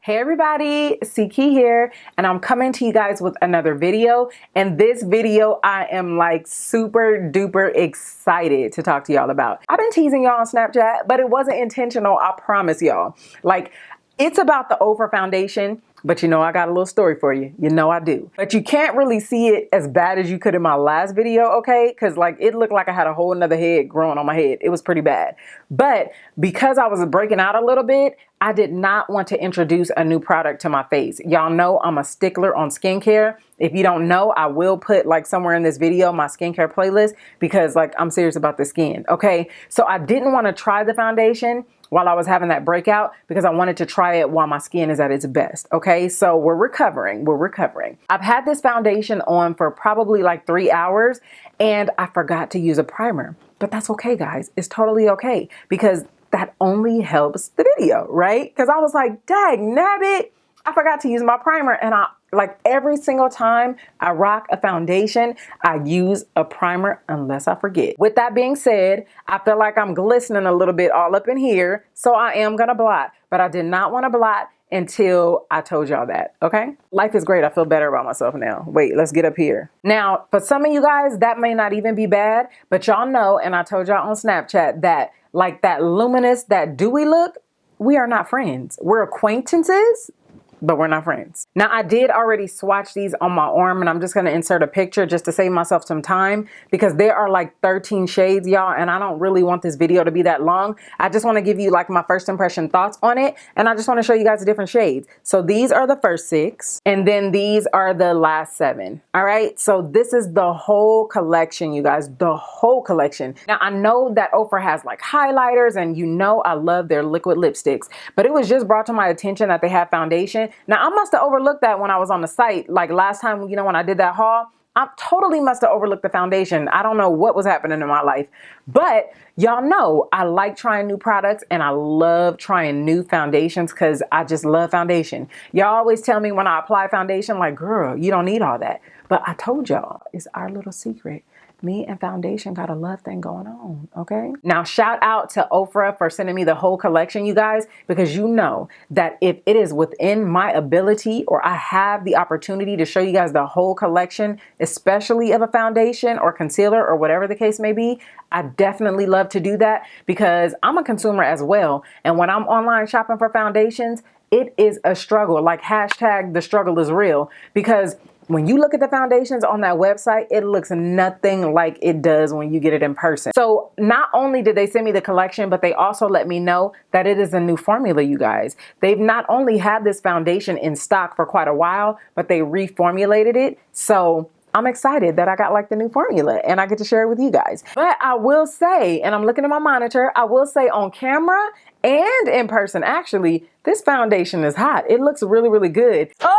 Hey everybody, Ckey here, and I'm coming to you guys with another video. And this video, I am like super duper excited to talk to y'all about. I've been teasing y'all on Snapchat, but it wasn't intentional, I promise y'all. Like, it's about the Ofra foundation, but you know I got a little story for you. You know I do. But you can't really see it as bad as you could in my last video, okay? Because like it looked like I had a whole nother head growing on my head. It was pretty bad. But because I was breaking out a little bit, I did not want to introduce a new product to my face. Y'all know I'm a stickler on skincare. If you don't know, I will put like somewhere in this video my skincare playlist because like I'm serious about the skin, okay? So I didn't want to try the foundation while I was having that breakout because I wanted to try it while my skin is at its best, okay? So we're recovering. I've had this foundation on for probably like 3 hours and I forgot to use a primer, but that's okay, guys. It's totally okay because that only helps the video, right? Because I was like, dang, nabbit, I forgot to use my primer. And I like every single time I rock a foundation, I use a primer unless I forget. With that being said, I feel like I'm glistening a little bit all up in here. So I am gonna blot, but I did not want to blot until I told y'all that, okay? Life is great. I feel better about myself now. Wait, let's get up here. Now, for some of you guys, that may not even be bad, but y'all know, and I told y'all on Snapchat that like that luminous, that dewy look, we are not friends. We're acquaintances, but we're not friends. Now, I did already swatch these on my arm and I'm just gonna insert a picture just to save myself some time because there are like 13 shades, y'all, and I don't really want this video to be that long. I just wanna give you like my first impression thoughts on it, and I just wanna show you guys the different shades. So these are the first 6, and then these are the last 7, all right? So this is the whole collection, you guys, the whole collection. Now, I know that Ofra has like highlighters, and you know I love their liquid lipsticks, but it was just brought to my attention that they have foundation. Now, I must have overlooked that when I was on the site. Like last time, you know, when I did that haul, I totally must have overlooked the foundation. I don't know what was happening in my life. But y'all know I like trying new products and I love trying new foundations because I just love foundation. Y'all always tell me when I apply foundation, like, girl, you don't need all that. But I told y'all, it's our little secret. Me and foundation got a love thing going on, okay? Now, shout out to Ofra for sending me the whole collection, you guys, because you know that if it is within my ability or I have the opportunity to show you guys the whole collection, especially of a foundation or concealer or whatever the case may be, I definitely love to do that because I'm a consumer as well. And when I'm online shopping for foundations, it is a struggle. Like hashtag the struggle is real, because when you look at the foundations on that website, it looks nothing like it does when you get it in person. So not only did they send me the collection, but they also let me know that it is a new formula, you guys. They've not only had this foundation in stock for quite a while, but they reformulated it. So I'm excited that I got like the new formula and I get to share it with you guys. But I will say, and I'm looking at my monitor, I will say on camera and in person, actually, this foundation is hot. It looks really, really good. Oh,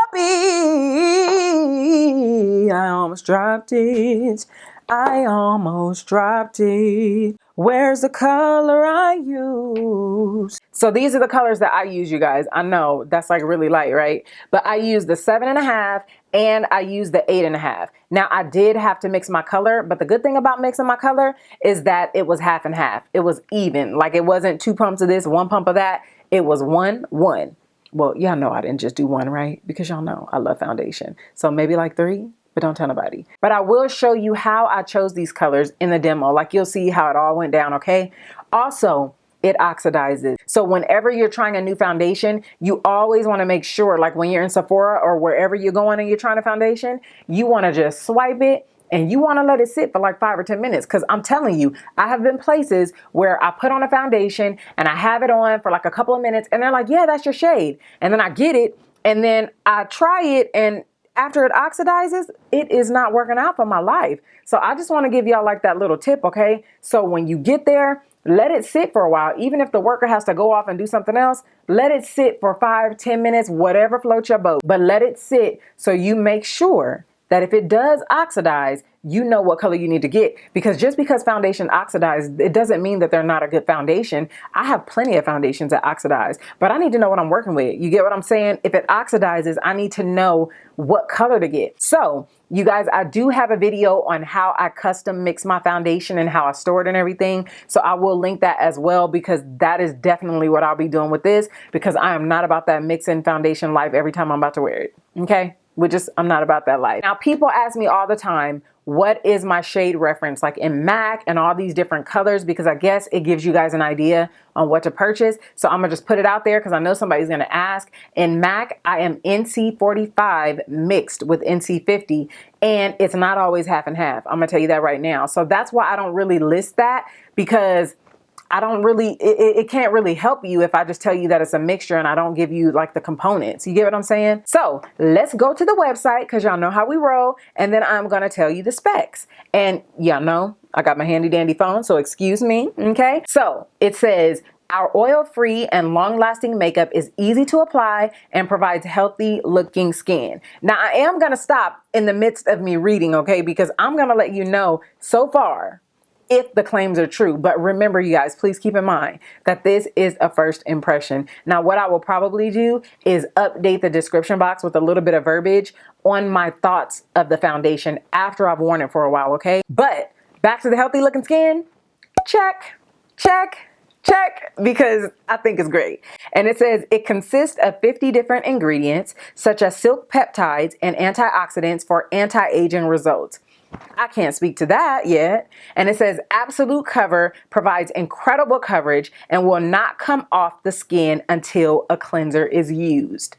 I almost dropped it. I almost dropped it. Where's the color I use? So these are the colors that I use, you guys. I know that's like really light, right? But I use the 7.5 and I use the 8.5. Now I did have to mix my color, but the good thing about mixing my color is that it was half and half. It was even. Like it wasn't 2 pumps of this, 1 pump of that. It was 1, 1. Well, y'all know I didn't just do 1, right? Because y'all know I love foundation. So maybe like 3. But don't tell nobody. But I will show you how I chose these colors in the demo. Like you'll see how it all went down, okay? Also, it oxidizes. So whenever you're trying a new foundation, you always want to make sure, like when you're in Sephora or wherever you're going and you're trying a foundation, you want to just swipe it and you want to let it sit for like 5 or 10 minutes. Because I'm telling you, I have been places where I put on a foundation and I have it on for like a couple of minutes and they're like, yeah, that's your shade. And then I get it and then I try it, and after it oxidizes, it is not working out for my life. So I just want to give y'all like that little tip, okay? So when you get there, let it sit for a while. Even if the worker has to go off and do something else, let it sit for 5, 10 minutes, whatever floats your boat. But let it sit so you make sure that if it does oxidize, you know what color you need to get. Because just because foundation oxidize, it doesn't mean that they're not a good foundation. I have plenty of foundations that oxidize, but I need to know what I'm working with. You get what I'm saying? If it oxidizes, I need to know what color to get. So You guys, I do have a video on how I custom mix my foundation and how I store it and everything. So I will link that as well, because that is definitely what I'll be doing with this, because I am not about that mixing foundation life every time I'm about to wear it. Okay? I'm not about that life. Now, people ask me all the time, what is my shade reference, like in MAC and all these different colors, because I guess it gives you guys an idea on what to purchase. So I'm gonna just put it out there because I know somebody's gonna ask. In MAC, I am NC45 mixed with NC50, and it's not always half and half. I'm gonna tell you that right now. So that's why I don't really list that, because I don't really, it can't really help you if I just tell you that it's a mixture and I don't give you like the components. You get what I'm saying? So let's go to the website, because y'all know how we roll, and then I'm gonna tell you the specs. And y'all know I got my handy dandy phone, so excuse me, okay? So it says, our oil-free and long-lasting makeup is easy to apply and provides healthy-looking skin. Now, I am gonna stop in the midst of me reading, okay? Because I'm gonna let you know so far if the claims are true. But remember, you guys, please keep in mind that this is a first impression. Now, what I will probably do is update the description box with a little bit of verbiage on my thoughts of the foundation after I've worn it for a while, okay? But back to the healthy looking skin, check, check, check, because I think it's great. And it says it consists of 50 different ingredients, such as silk peptides and antioxidants for anti-aging results. I can't speak to that yet. And it says absolute cover provides incredible coverage and will not come off the skin until a cleanser is used.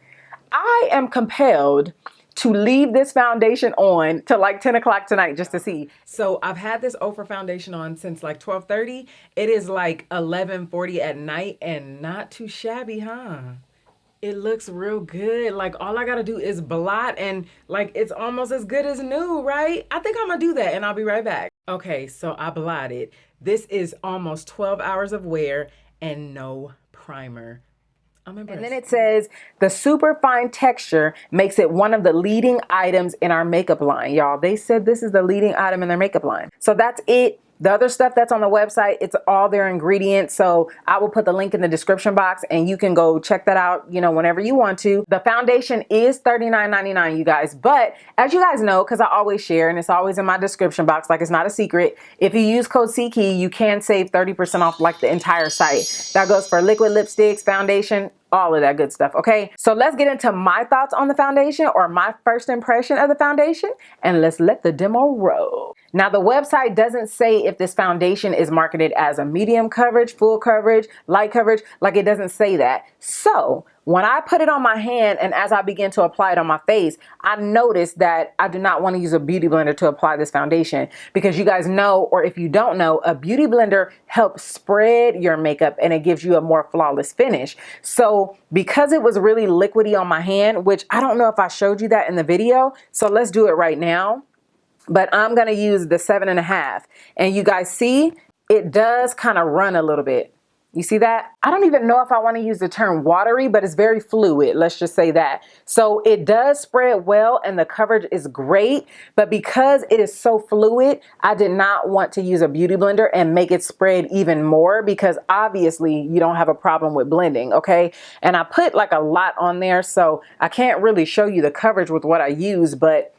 I am compelled to leave this foundation on till like 10 o'clock tonight just to see. So I've had this Ofra foundation on since like 12:30. It is like 11:40 at night, and not too shabby, huh? It looks real good. Like, all I gotta do is blot, and like it's almost as good as new, right? I think I'm gonna do that, and I'll be right back. Okay, so I blotted. This is almost 12 hours of wear and no primer. I'm impressed. And then it says the super fine texture makes it one of the leading items in our makeup line, y'all. They said this is the leading item in their makeup line. So that's it. The other stuff that's on the website, it's all their ingredients. So I will put the link in the description box, and you can go check that out, you know, whenever you want to. The foundation is $39.99, you guys. But as you guys know, because I always share, and it's always in my description box, like it's not a secret, if you use code Ckey, you can save 30% off like the entire site. That goes for liquid lipsticks, foundation, all of that good stuff, okay? So let's get into my thoughts on the foundation, or my first impression of the foundation, and let's let the demo roll. Now, the website doesn't say if this foundation is marketed as a medium coverage, full coverage, light coverage, like it doesn't say that. So when I put it on my hand and as I begin to apply it on my face, I noticed that I do not want to use a beauty blender to apply this foundation, because you guys know, or if you don't know, a beauty blender helps spread your makeup and it gives you a more flawless finish. So because it was really liquidy on my hand, which I don't know if I showed you that in the video, so let's do it right now. But I'm going to use the 7.5, and you guys see it does kind of run a little bit. You see that? I don't even know if I want to use the term watery, but it's very fluid. Let's just say that. So it does spread well and the coverage is great, but because it is so fluid, I did not want to use a beauty blender and make it spread even more, because obviously you don't have a problem with blending, okay? And I put like a lot on there, so I can't really show you the coverage with what I use, but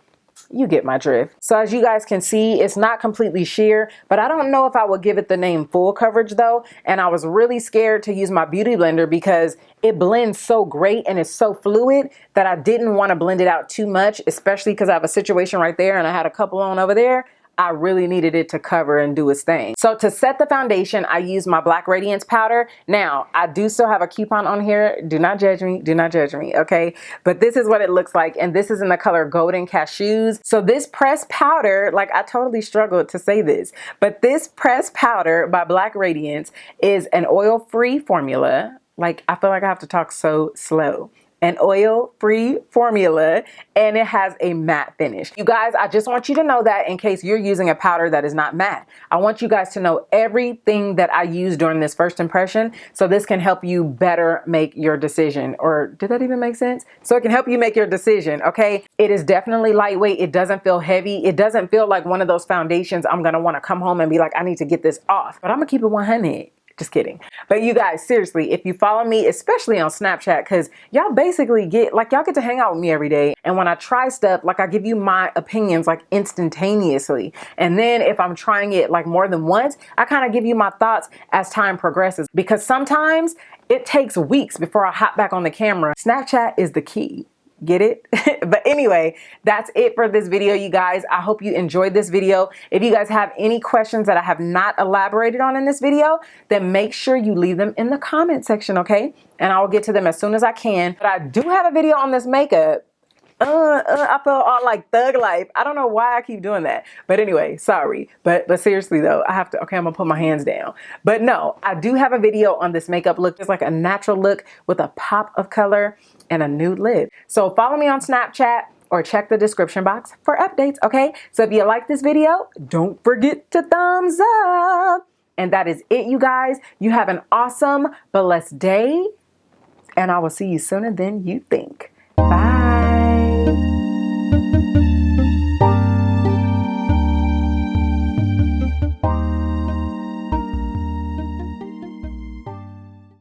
you get my drift. So as you guys can see, it's not completely sheer, but I don't know if I would give it the name full coverage though. And I was really scared to use my beauty blender because it blends so great and it's so fluid that I didn't want to blend it out too much, especially because I have a situation right there and I had a couple on over there. I really needed it to cover and do its thing. So to set the foundation, I used my Black Radiance powder. Now, I do still have a coupon on here. Do not judge me. Do not judge me, okay? But this is what it looks like, and this is in the color Golden Cashews. So this pressed powder, like I totally struggled to say this, but this pressed powder by Black Radiance is an oil-free formula. Like, I feel like I have to talk so slow. An oil-free formula, and it has a matte finish. You guys, I just want you to know that in case you're using a powder that is not matte. I want you guys to know everything that I used during this first impression, so this can help you better make your decision. Or did that even make sense? So it can help you make your decision, okay? It is definitely lightweight. It doesn't feel heavy. It doesn't feel like one of those foundations I'm gonna wanna come home and be like, I need to get this off. But I'm gonna keep it 100. Just kidding. But you guys, seriously, if you follow me, especially on Snapchat, because y'all basically get, like, y'all get to hang out with me every day. And when I try stuff, like, I give you my opinions, like, instantaneously. And then if I'm trying it, like, more than once, I kind of give you my thoughts as time progresses. Because sometimes it takes weeks before I hop back on the camera. Snapchat is the key. Get it? But anyway, that's it for this video, you guys. I hope you enjoyed this video. If you guys have any questions that I have not elaborated on in this video, then make sure you leave them in the comment section, okay? And I will get to them as soon as I can. But I do have a video on this makeup. I feel all like thug life. I don't know why I keep doing that. But anyway, sorry. But seriously though, I have to, okay, I'm gonna put my hands down. But no, I do have a video on this makeup look. It's like a natural look with a pop of color and a nude lip. So follow me on Snapchat or check the description box for updates, okay? So if you like this video, don't forget to thumbs up. And that is it, you guys. You have an awesome, blessed day. And I will see you sooner than you think.